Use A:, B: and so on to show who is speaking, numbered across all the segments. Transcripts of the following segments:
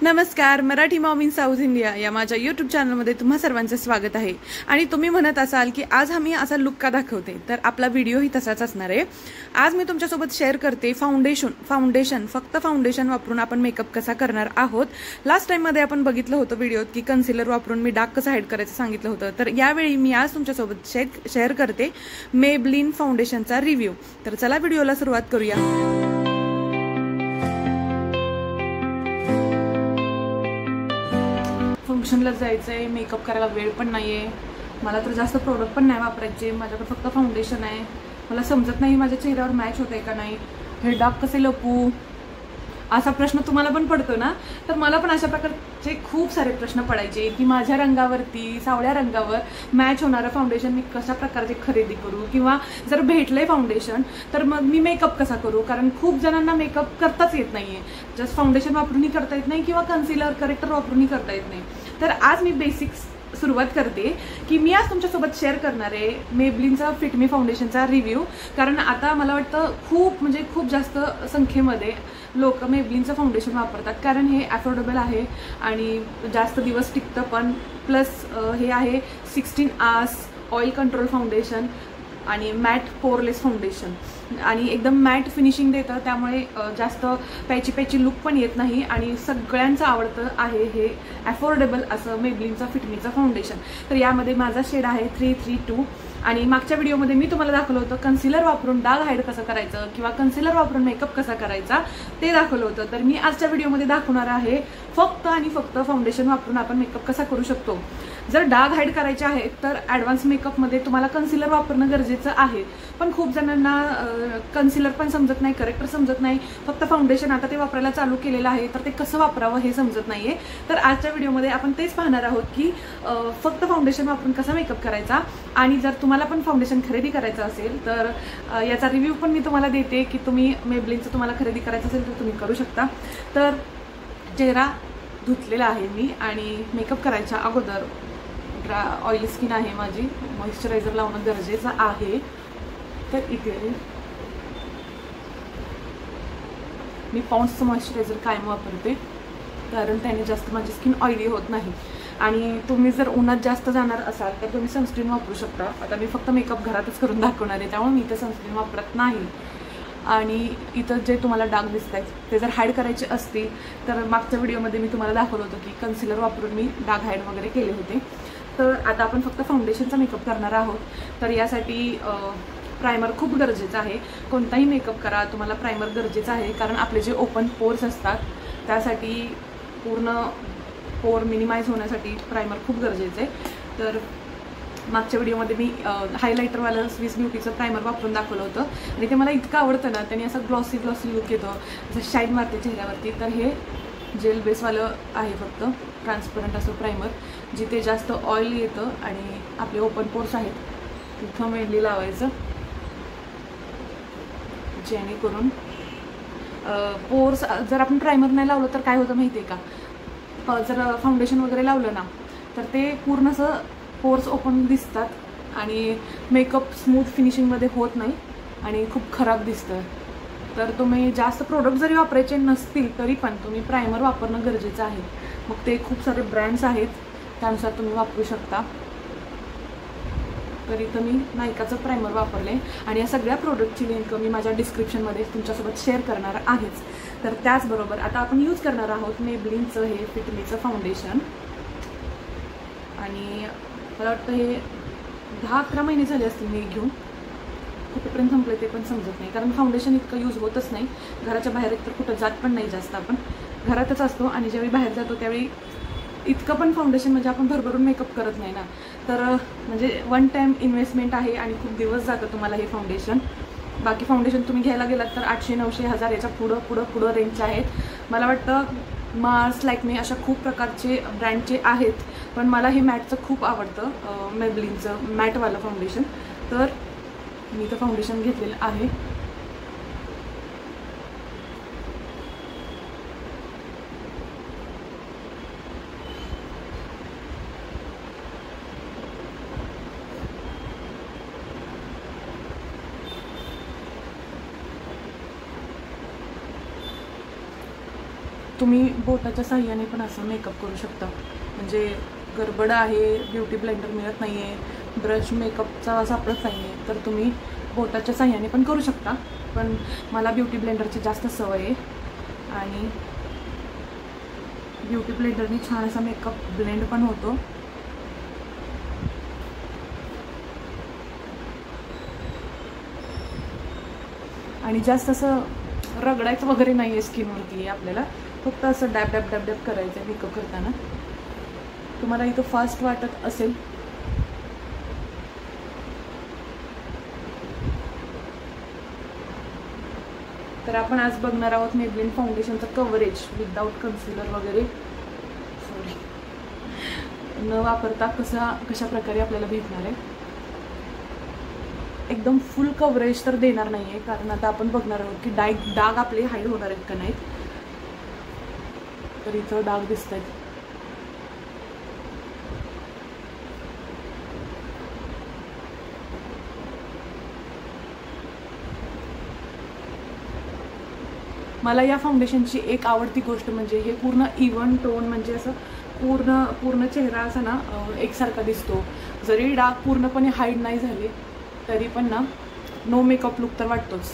A: नमस्कार. Marathi mom in south India या माझ्या यूट्यूब चॅनलमध्ये तुम्हा सर्वांचं स्वागत आहे. आणि तुम्ही म्हणत असाल की आज आम्ही असा लुक का दाखवते, तर आपला व्हिडिओही तसाच असणार आहे. आज मी तुमच्यासोबत शेअर करते फाउंडेशन फक्त फाउंडेशन वापरून आपण मेकअप कसा करणार आहोत. लास्ट टाइममध्ये आपण बघितलं होतं व्हिडिओत की कन्सिलर वापरून मी डार्क कसं हाईड करायचं सांगितलं होतं. तर यावेळी मी आज तुमच्यासोबत शेअर करते मेबलिन फाउंडेशनचा रिव्ह्यू. तर चला व्हिडिओला सुरुवात करूया. फंक्शनला जायचंय, मेकअप करायला वेळ पण नाहीये, मला तर जास्त प्रोडक्ट पण नाही वापरायचे, माझ्याकडे फक्त फाउंडेशन आहे. मला समजत नाही माझ्या चेहऱ्यावर मॅच होतंय का नाही, हे डार्क कसे लपवू असा प्रश्न तुम्हाला पण पडतो ना. तर मला पण अशा प्रकारचे खूप सारे प्रश्न पडायचे की माझ्या रंगावरती, सावळ्या रंगावर मॅच होणारं फाउंडेशन मी कशा प्रकारचे खरेदी करू, किंवा जर भेटलंय फाउंडेशन तर मग मी मेकअप कसा करू. कारण खूप जणांना मेकअप करताच येत नाहीये, जस्ट फाउंडेशन वापरूनही करता येत नाही किंवा कन्सिलर करेक्टर वापरूनही करता येत नाही. तर आज मी बेसिक्स सुरुवात करते की मी आज तुमच्यासोबत शेअर करणार आहे मेबलिनचा फिट मी फाउंडेशनचा रिव्ह्यू. कारण आता मला वाटतं खूप जास्त संख्येमध्ये लोक मेबलिनचं फाउंडेशन वापरतात, कारण हे अफोर्डेबल आहे आणि जास्त दिवस टिकतं पण. प्लस हे आहे 16 आवर्स ऑइल कंट्रोल फाउंडेशन आणि मॅट पोरलेस फाउंडेशन आणि एकदम मॅट फिनिशिंग देतं, त्यामुळे जास्त पॅची लुक पण येत नाही आणि सगळ्यांचं आवडतं आहे हे अफोर्डेबल असं मेबलिनचा फिटमीचं फाउंडेशन. तर यामध्ये माझा शेड आहे 332 आणि मागच्या व्हिडिओमध्ये मी तुम्हाला दाखवलं होतं कन्सिलर वापरून डाग हाईड कसं करायचं किंवा कन्सिलर वापरून मेकअप कसा करायचा ते दाखवलं होतं. तर मी आजच्या व्हिडिओमध्ये दाखवणार आहे फक्त आणि फक्त फाउंडेशन वापरून आपण मेकअप कसा करू शकतो. जर डाग हाईड करायचे आहेत तर ॲडव्हान्स मेकअपमध्ये तुम्हाला कन्सिलर वापरणं गरजेचं आहे, पण खूप जणांना कन्सिलर पण समजत नाही, करेक्टर समजत नाही, फक्त फाउंडेशन आता ते वापरायला चालू केलेलं आहे तर ते कसं वापरावं हे समजत नाहीये. तर आजच्या व्हिडिओमध्ये आपण तेच पाहणार आहोत की फक्त फाउंडेशन वापरून कसा मेकअप करायचा. आणि जर तुम्हाला पण फाउंडेशन खरेदी करायचं असेल तर याचा रिव्ह्यू पण मी तुम्हाला देते की तुम्ही मेबलिनचं तुम्हाला खरेदी करायचं असेल तर तुम्ही करू शकता. तर चेहरा धुतलेला आहे मी आणि मेकअप करायच्या अगोदर ऑइली स्किन आहे माझी, मॉइश्चरायझर लावणं गरजेचं आहे. तर इथे मी पॉन्ड्सचं मॉइश्चरायझर कायम वापरते, कारण त्याने जास्त माझी स्किन ऑइली होत नाही. आणि तुम्ही जर उन्हात जास्त जाणार असाल तर तुम्ही सनस्क्रीन वापरू शकता. आता मी फक्त मेकअप घरातच करून दाखवणार आहे, त्यामुळे मी इथं सनस्क्रीन वापरत नाही. आणि इथं जे तुम्हाला डाग दिसत आहेत ते जर हाईड करायचे असतील तर मागच्या व्हिडिओमध्ये मी तुम्हाला दाखवलं होतं की कन्सिलर वापरून मी डाग हाईड वगैरे केले होते. तर आता आपण फक्त फाउंडेशनचा मेकअप करणार आहोत. तर यासाठी प्रायमर खूप गरजेचं आहे. कोणताही मेकअप करा तुम्हाला प्रायमर गरजेचं आहे, कारण आपले जे ओपन पोर्स असतात त्यासाठी पूर्ण पोर मिनिमाइज होण्यासाठी प्रायमर खूप गरजेचं आहे. तर मागच्या व्हिडिओमध्ये मी हायलायटरवालं स्विस ब्युटीचं प्रायमर वापरून दाखवलं होतं आणि ते मला इतकं आवडतं ना, त्याने असं ग्लॉसी लुक येतो, जसं शाईन मारते चेहऱ्यावरती. तर हे जेल बेसवालं आहे, फक्त ट्रान्सपरंट असं प्रायमर, जिथे जास्त ऑइल येतं आणि आपले ओपन पोर्स आहेत तिथं मेनली लावायचं, जेणेकरून पोर्स. जर आपण प्रायमर नाही लावलं तर काय होतं माहिती आहे का, जर फाउंडेशन वगैरे लावलं ना तर ते पूर्ण असं पोर्स ओपन दिसतात आणि मेकअप स्मूथ फिनिशिंगमध्ये होत नाही आणि खूप खराब दिसतं. तर तुम्ही जास्त प्रोडक्ट जरी वापरायचे नसतील तरी पण तुम्ही प्रायमर वापरणं गरजेचं आहे. मग ते खूप सारे ब्रँड्स आहेत, त्यानुसार तुम्ही वापरू शकता. तर इथं मी नायकाचं प्रायमर वापरले आणि या सगळ्या प्रोडक्टची लिंक मी माझ्या डिस्क्रिप्शनमध्ये तुमच्यासोबत शेअर करणार आहेच. तर त्याचबरोबर आता आपण यूज करणार आहोत मेबलिनचं हे फिटमीचं फाउंडेशन. आणि मला वाटतं हे 10-11 महिने झाले असतील मी घेऊन, कुठेपर्यंत संपले ते पण समजत नाही, कारण फाउंडेशन इतकं यूज होतच नाही. घराच्या बाहेर एक तर कुठं जात पण नाही जास्त, आपण घरातच असतो आणि ज्यावेळी बाहेर जातो त्यावेळी इतकं पण फाउंडेशन म्हणजे आपण भरभरून मेकअप करत नाही ना. तर म्हणजे वन टाईम इन्व्हेस्टमेंट आहे आणि खूप दिवस जातं तुम्हाला हे फाउंडेशन. बाकी फाउंडेशन तुम्ही घ्यायला गेलात तर 800, 900, 1000 याच्या पुढं रेंजचे आहेत. मला वाटतं मार्स, लॅक्मे अशा खूप प्रकारचे ब्रँडचे आहेत, पण मला हे मॅटचं खूप आवडतं, मेबलिनचं मॅटवालं फाउंडेशन. तर मी तर फाउंडेशन घेतलेलं आहे. तुम्ही बोटाच्या साह्याने पण असं मेकअप करू शकता. म्हणजे गडबड आहे, ब्युटी ब्लेंडर मिळत नाही आहे, ब्रश मेकअपचा सापडत नाही आहे, तर तुम्ही बोटाच्या साह्याने पण करू शकता. पण मला ब्युटी ब्लेंडरची जास्त सवय आहे आणि ब्युटी ब्लेंडरने छान असा मेकअप ब्लेंड पण होतो. आणि जास्त असं रगडायचं वगैरे नाही आहे स्किनवरती. आपल्याला फक्त असं डॅब डॅब डॅब डॅब करायचं आहे मेकअप करताना. तुम्हाला इथं फास्ट वाटत असेल तर आपण आज बघणार आहोत मेबलिन फाउंडेशनचं कव्हरेज विदाउट कन्सिलर वगैरे न वापरता कशा प्रकारे आपल्याला भेटणार आहे. एकदम फुल कव्हरेज तर देणार नाही आहे, कारण आता आपण बघणार आहोत की डाग आपले हाईड होणार आहेत का नाहीत. तर इथं डाग दिसत आहेत. मला या फाउंडेशनची एक आवडती गोष्ट म्हणजे हे पूर्ण इव्हन टोन, म्हणजे असं पूर्ण चेहरा असा ना एकसारखा दिसतो. जरी डाग पूर्णपणे हाईड नाही झाले तरी पण ना नो मेकअप लुक तर वाटतोच.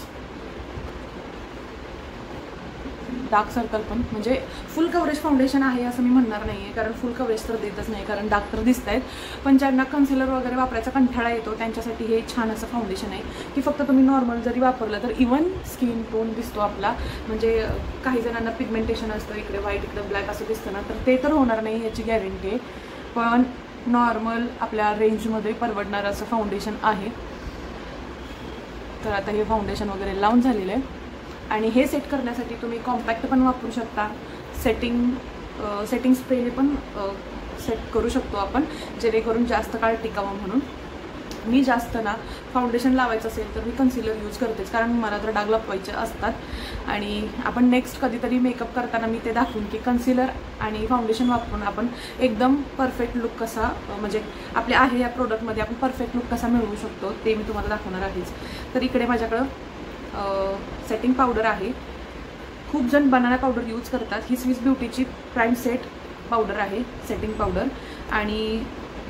A: डार्क सर्कल पण म्हणजे फुल कव्हरेज फाउंडेशन आहे असं मी म्हणणार नाही आहे, कारण फुल कव्हरेज तर देतच नाही, कारण डार्क तर दिसत आहेत. पण ज्यांना कन्सिलर वगैरे वापरायचा कंटाळा येतो त्यांच्यासाठी हे छान असं फाउंडेशन आहे की फक्त तुम्ही नॉर्मल जरी वापरलं तर इव्हन स्किन टोन दिसतो आपला. म्हणजे काही जणांना पिगमेंटेशन असतं, इकडे व्हाईट इकडे ब्लॅक असं दिसतं ना, तर ते तर होणार नाही याची गॅरंटी आहे. पण नॉर्मल आपल्या रेंजमध्ये परवडणारं असं फाउंडेशन आहे. तर आता हे फाउंडेशन वगैरे लावून झालेलं आहे आणि हे सेट करण्यासाठी तुम्ही कॉम्पॅक्ट पण वापरू शकता. सेटिंग स्प्रेने पण सेट करू शकतो आपण, जेणेकरून जास्त काळ टिकावं म्हणून. मी जास्त ना फाउंडेशन लावायचं असेल तर मी कन्सिलर यूज करतेच, कारण मला तर डाग लपवायचे असतात. आणि आपण नेक्स्ट कधीतरी मेकअप करताना मी ते दाखवून की कन्सिलर आणि फाउंडेशन वापरून आपण एकदम परफेक्ट लुक कसा, म्हणजे आपले आहे या प्रोडक्टमध्ये आपण परफेक्ट लुक कसा मिळवू शकतो ते मी तुम्हाला दाखवणार आहेच. तर इकडे माझ्याकडं सेटिंग पावडर आहे. खूप जण बनाना पावडर यूज करतात. ही स्विस ब्युटीची प्राईम सेट पावडर आहे, सेटिंग पावडर. आणि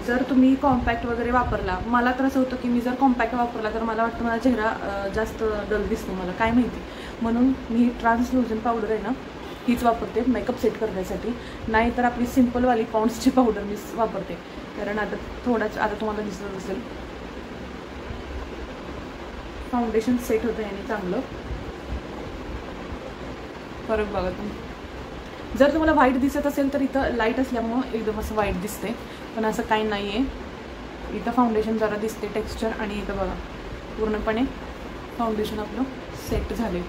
A: जर तुम्ही कॉम्पॅक्ट वगैरे वापरला, मला तर असं होतं की मी जर कॉम्पॅक्ट वापरला तर मला वाटतं माझा चेहरा जास्त डल दिसतो, मला काय माहिती. म्हणून मी ट्रान्सल्युजन पावडर आहे ना हीच वापरते मेकअप सेट करण्यासाठी. नाही तर आपली सिम्पलवाली पॉन्ड्सची पावडर मी वापरते, कारण आता तुम्हाला दिसत असेल फाउंडेशन सेट होतं याने चांगलं. फरक बघा तुम्ही. जर तुम्हाला व्हाईट दिसत असेल तर इथं लाईट असल्यामुळं एकदम असं व्हाईट दिसते, पण असं काही नाही आहे. इथं फाउंडेशन जरा दिसते टेक्स्चर, आणि इथं बघा पूर्णपणे फाउंडेशन आपलं सेट झाले.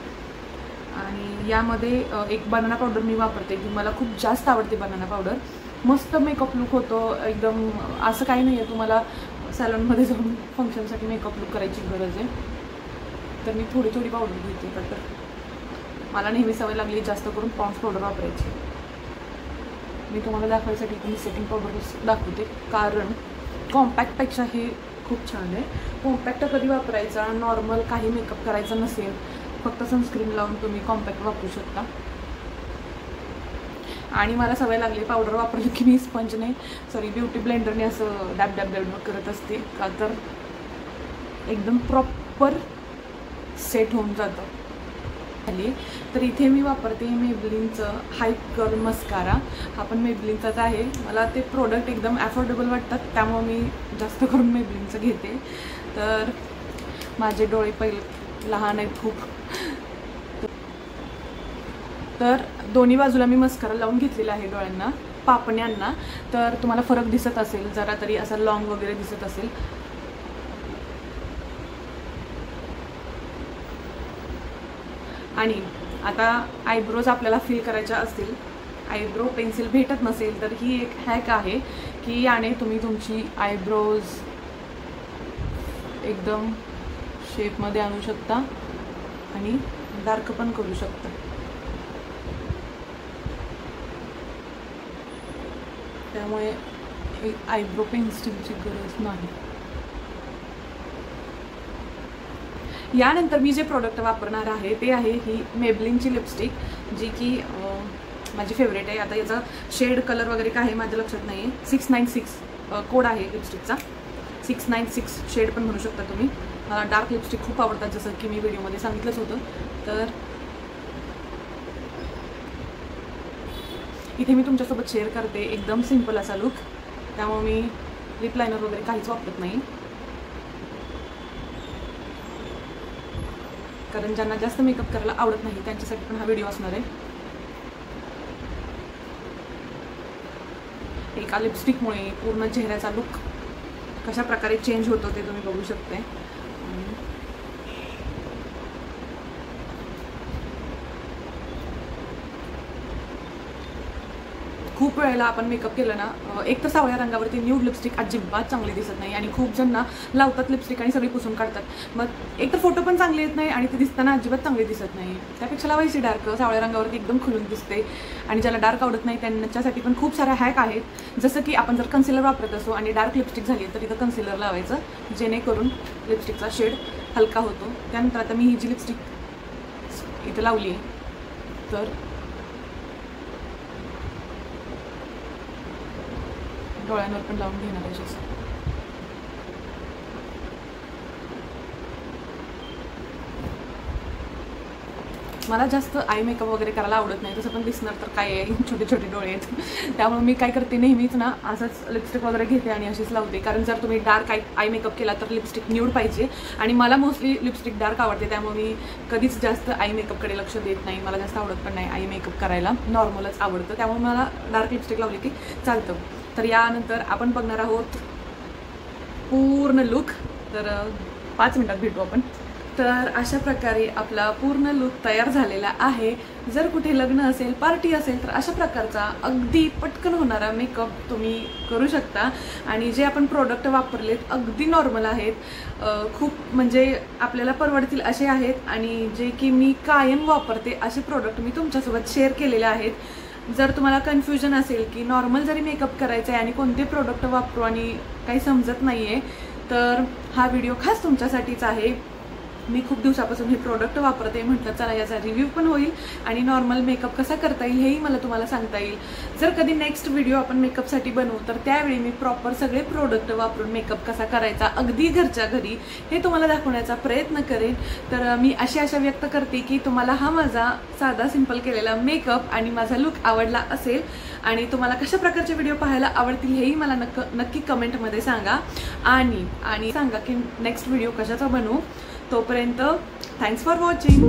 A: आणि यामध्ये एक बनाना पावडर मी वापरते की मला खूप जास्त आवडते बनाना पावडर. मस्त मेकअप लुक होतो एकदम. असं काही नाही आहे तुम्हाला सॅलॉनमध्ये जाऊन फंक्शनसाठी मेकअप लुक करायची गरज आहे तर मी थोडी पावडर घेते. तर मला नेहमी सवय लागली जास्त करून पॉन्ड्स पावडर वापरायची. मी तुम्हाला दाखवायसाठी मी सेटिंग पावडर दाखवते, कारण कॉम्पॅक्टपेक्षा हे खूप छान आहे. कॉम्पॅक्ट कधी वापरायचा, नॉर्मल काही मेकअप करायचा नसेल, फक्त सनस्क्रीन लावून तुम्ही कॉम्पॅक्ट वापरू शकता. आणि मला सवय लागली पावडर वापरली की मी स्पंजने ब्युटी ब्लेंडरने असं डॅब डॅब डॅब करत असते, का तर एकदम प्रॉपर सेट होऊन जातं. तर इथे मी वापरते मेबलिनचं हाय कर्ल मस्कारा. हा पण मेबलिनचाच आहे. मला ते प्रोडक्ट एकदम अफोर्डेबल वाटतात, त्यामुळे मी जास्त करून मेबलिनचं घेते. तर माझे डोळे पहिले लहान आहेत खूप, तर दोन्ही बाजूला मी मस्कारा लावून घेतलेला आहे डोळ्यांना, पापण्यांना. तर तुम्हाला फरक दिसत असेल जरा तरी, असा लॉंग वगैरे दिसत असेल. आणि आता आयब्रोज आपल्याला फिल करायच्या असतील, आयब्रो पेन्सिल भेटत नसेल तर ही एक हॅक आहे की याने तुम्ही तुमची आयब्रोज एकदम शेपमध्ये आणू शकता आणि डार्क पण करू शकता. त्यामुळे आयब्रो पेन्सिलची गरज नाही. यानंतर मी जे प्रोडक्ट वापरणार आहे ते आहे ही मेबलिनची लिपस्टिक, जी की माझी फेवरेट आहे. आता याचा शेड कलर वगैरे काय आहे माझ्या लक्षात नाही आहे. 696 कोड आहे लिपस्टिकचा. 696 शेड पण म्हणू शकता तुम्ही. मला डार्क लिपस्टिक खूप आवडतात, जसं की मी व्हिडिओमध्ये सांगितलंच होतं. तर इथे मी तुमच्यासोबत शेअर करते एकदम सिंपल असा लुक. त्यामुळे मी लिप लायनर वगैरे काहीच वापरत नाही, कारण ज्यांना जास्त मेकअप करायला आवडत नाही त्यांच्यासाठी पण हा व्हिडिओ असणार आहे. एका लिपस्टिकमुळे पूर्ण चेहऱ्याचा लुक कशा प्रकारे चेंज होतो ते तुम्ही बघू शकता. खूप वेळेला आपण मेकअप केलं ना, एक तर सावळ्या रंगावरती न्यूड लिपस्टिक अजिबात चांगली दिसत नाही आणि खूप जण ना लावतात लिपस्टिक आणि सगळी पुसून काढतात. मग एक तर फोटो पण चांगले येत नाही आणि ते दिसताना अजिबात चांगली दिसत नाही. त्यापेक्षा लावायची डार्क, सावळ्या रंगावरती एकदम खुलून दिसते. आणि ज्याला डार्क आवडत नाही त्यांच्यासाठी पण खूप साऱ्या हॅक आहेत. जसं की आपण जर कन्सिलर वापरत असो आणि डार्क लिपस्टिक झाली तर इथं कन्सिलर लावायचं, जेणेकरून लिपस्टिकचा शेड हलका होतो. त्यानंतर आता मी ही जी लिपस्टिक इथं लावली आहे तर डोळ्यांवर पण लावून घेणार आहे. मला जास्त आय मेकअप वगैरे करायला आवडत नाही, तसं पण दिसणार तर काय आहे, छोटे छोटे डोळे आहेत. त्यामुळे मी काय करते, नेहमीच ना असंच लिपस्टिक वगैरे घेते आणि अशीच लावते. कारण जर तुम्ही डार्क आय मेकअप केला तर लिपस्टिक न्यूड पाहिजे आणि मला मोस्टली लिपस्टिक डार्क आवडते. त्यामुळे मी कधीच जास्त आय मेकअपकडे लक्ष देत नाही. मला जास्त आवडत पण नाही आय मेकअप करायला, नॉर्मलच आवडतं. त्यामुळे मला डार्क लिपस्टिक लावली की चालतं. तर यानंतर आपण बघणार आहोत पूर्ण लुक. तर 5 मिनिटात भेटू आपण. तर अशा प्रकारे आपला पूर्ण लुक तयार झालेला आहे. जर कुठे लग्न असेल, पार्टी असेल तर अशा प्रकारचा अगदी पटकन होणारा मेकअप तुम्ही करू शकता. आणि जे आपण प्रोडक्ट वापरलेत अगदी नॉर्मल आहेत, खूप म्हणजे आपल्याला परवडतील असे आहेत आणि जे की मी कायम वापरते असे प्रोडक्ट मी तुमच्यासोबत शेअर केलेले आहेत. जर तुम्हाला कन्फ्युजन असेल की नॉर्मल जरी मेकअप करायचा आहे आणि कोणते प्रोडक्ट वापरू आणि काही समजत नाही आहे, तर हा व्हिडिओ खास तुमच्यासाठीच आहे. मी खूप दिवसापासून हे प्रोडक्ट वापरते, म्हटलं चला याचा रिव्ह्यू पण होईल आणि नॉर्मल मेकअप कसा करता येईल हेही मला तुम्हाला सांगता येईल. जर कधी नेक्स्ट व्हिडिओ आपण मेकअपसाठी बनवू तर त्यावेळी मी प्रॉपर सगळे प्रोडक्ट वापरून मेकअप कसा करायचा अगदी घरच्या घरी हे तुम्हाला दाखवण्याचा प्रयत्न करेन. तर मी अशी आशा व्यक्त करते की तुम्हाला हा माझा साधा सिंपल केलेला मेकअप आणि माझा लुक आवडला असेल आणि तुम्हाला कशा प्रकारचे व्हिडिओ पाहायला आवडतील हेही मला नक्की कमेंटमध्ये सांगा आणि सांगा की नेक्स्ट व्हिडिओ कशाचा बनवू. तोपर्यंत थँक्स फॉर वॉचिंग.